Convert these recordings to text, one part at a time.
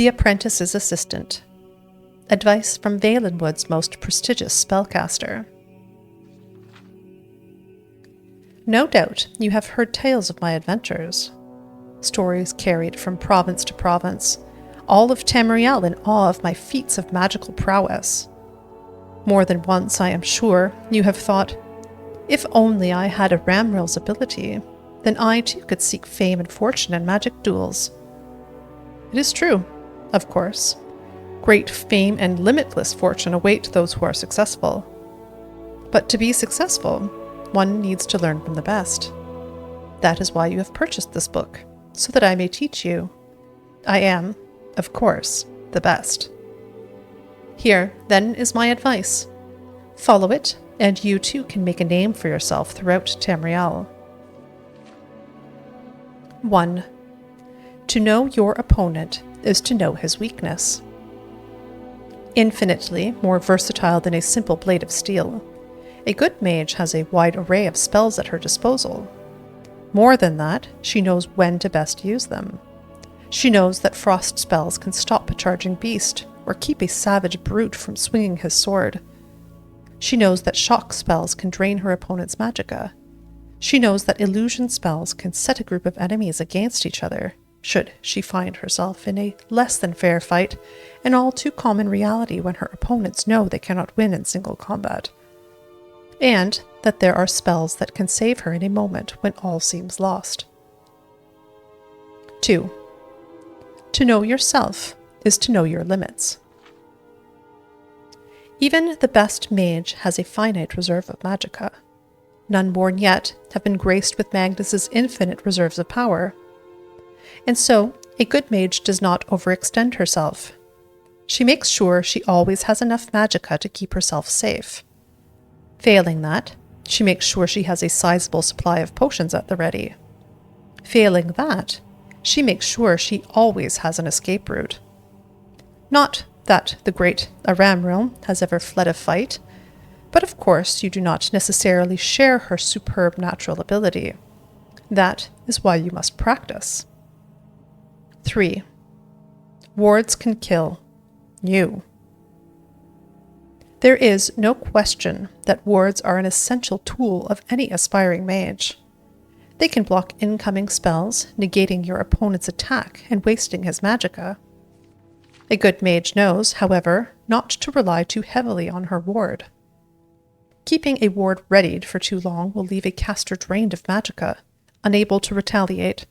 The Apprentice's Assistant. Advice from Valenwood's most prestigious spellcaster. No doubt you have heard tales of my adventures. Stories carried from province to province, all of Tamriel in awe of my feats of magical prowess. More than once, I am sure, you have thought, if only I had Aramril's ability, then I too could seek fame and fortune in magic duels. It is true, of course. Great fame and limitless fortune await those who are successful. But to be successful, one needs to learn from the best. That is why you have purchased this book, so that I may teach you. I am, of course, the best. Here, then, is my advice. Follow it, and you too can make a name for yourself throughout Tamriel. 1. To know your opponent is to know his weakness. Infinitely more versatile than a simple blade of steel, a good mage has a wide array of spells at her disposal. More than that, she knows when to best use them. She knows that frost spells can stop a charging beast, or keep a savage brute from swinging his sword. She knows that shock spells can drain her opponent's magicka. She knows that illusion spells can set a group of enemies against each other, should she find herself in a less than fair fight, an all too common reality when her opponents know they cannot win in single combat. And that there are spells that can save her in a moment when all seems lost. 2. To know yourself is to know your limits. Even the best mage has a finite reserve of magicka. None born yet have been graced with Magnus's infinite reserves of power. And so, a good mage does not overextend herself. She makes sure she always has enough magicka to keep herself safe. Failing that, she makes sure she has a sizable supply of potions at the ready. Failing that, she makes sure she always has an escape route. Not that the great Aramril has ever fled a fight, but of course you do not necessarily share her superb natural ability. That is why you must practice. 3. Wards can kill you. There is no question that wards are an essential tool of any aspiring mage. They can block incoming spells, negating your opponent's attack and wasting his magicka. A good mage knows, however, not to rely too heavily on her ward. Keeping a ward readied for too long will leave a caster drained of magicka, unable to retaliate,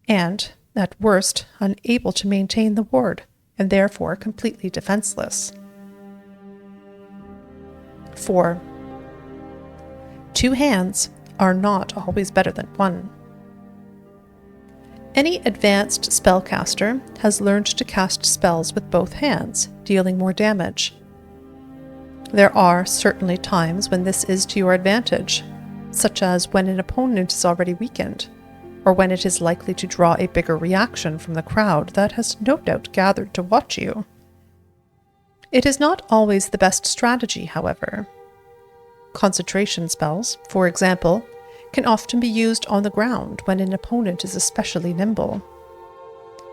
and, at worst, unable to maintain the ward, and therefore completely defenseless. 4. 2 hands are not always better than 1. Any advanced spellcaster has learned to cast spells with both hands, dealing more damage. There are certainly times when this is to your advantage, such as when an opponent is already weakened, or when it is likely to draw a bigger reaction from the crowd that has no doubt gathered to watch you. It is not always the best strategy, however. Concentration spells, for example, can often be used on the ground when an opponent is especially nimble.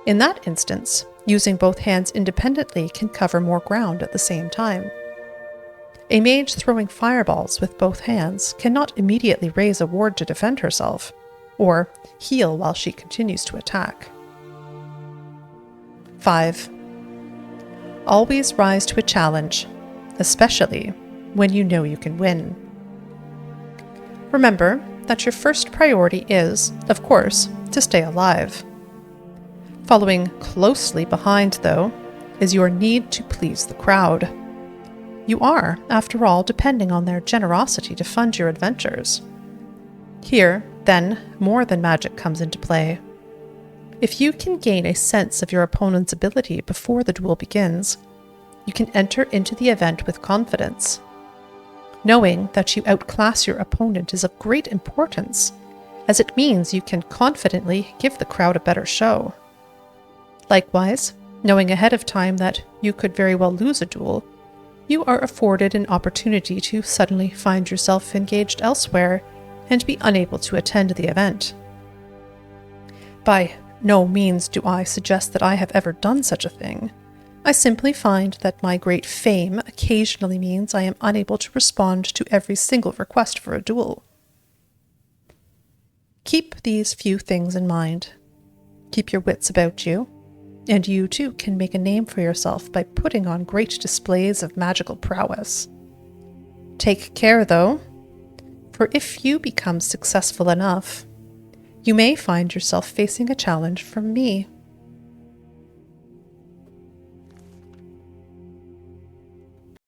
In that instance, using both hands independently can cover more ground at the same time. A mage throwing fireballs with both hands cannot immediately raise a ward to defend herself, or heal while she continues to attack. 5. Always rise to a challenge, especially when you know you can win. Remember that your first priority is, of course, to stay alive. Following closely behind, though, is your need to please the crowd. You are, after all, depending on their generosity to fund your adventures. Here, then, more than magic comes into play. If you can gain a sense of your opponent's ability before the duel begins, you can enter into the event with confidence. Knowing that you outclass your opponent is of great importance, as it means you can confidently give the crowd a better show. Likewise, knowing ahead of time that you could very well lose a duel, you are afforded an opportunity to suddenly find yourself engaged elsewhere and be unable to attend the event. By no means do I suggest that I have ever done such a thing. I simply find that my great fame occasionally means I am unable to respond to every single request for a duel. Keep these few things in mind. Keep your wits about you, and you too can make a name for yourself by putting on great displays of magical prowess. Take care, though, for if you become successful enough, you may find yourself facing a challenge from me.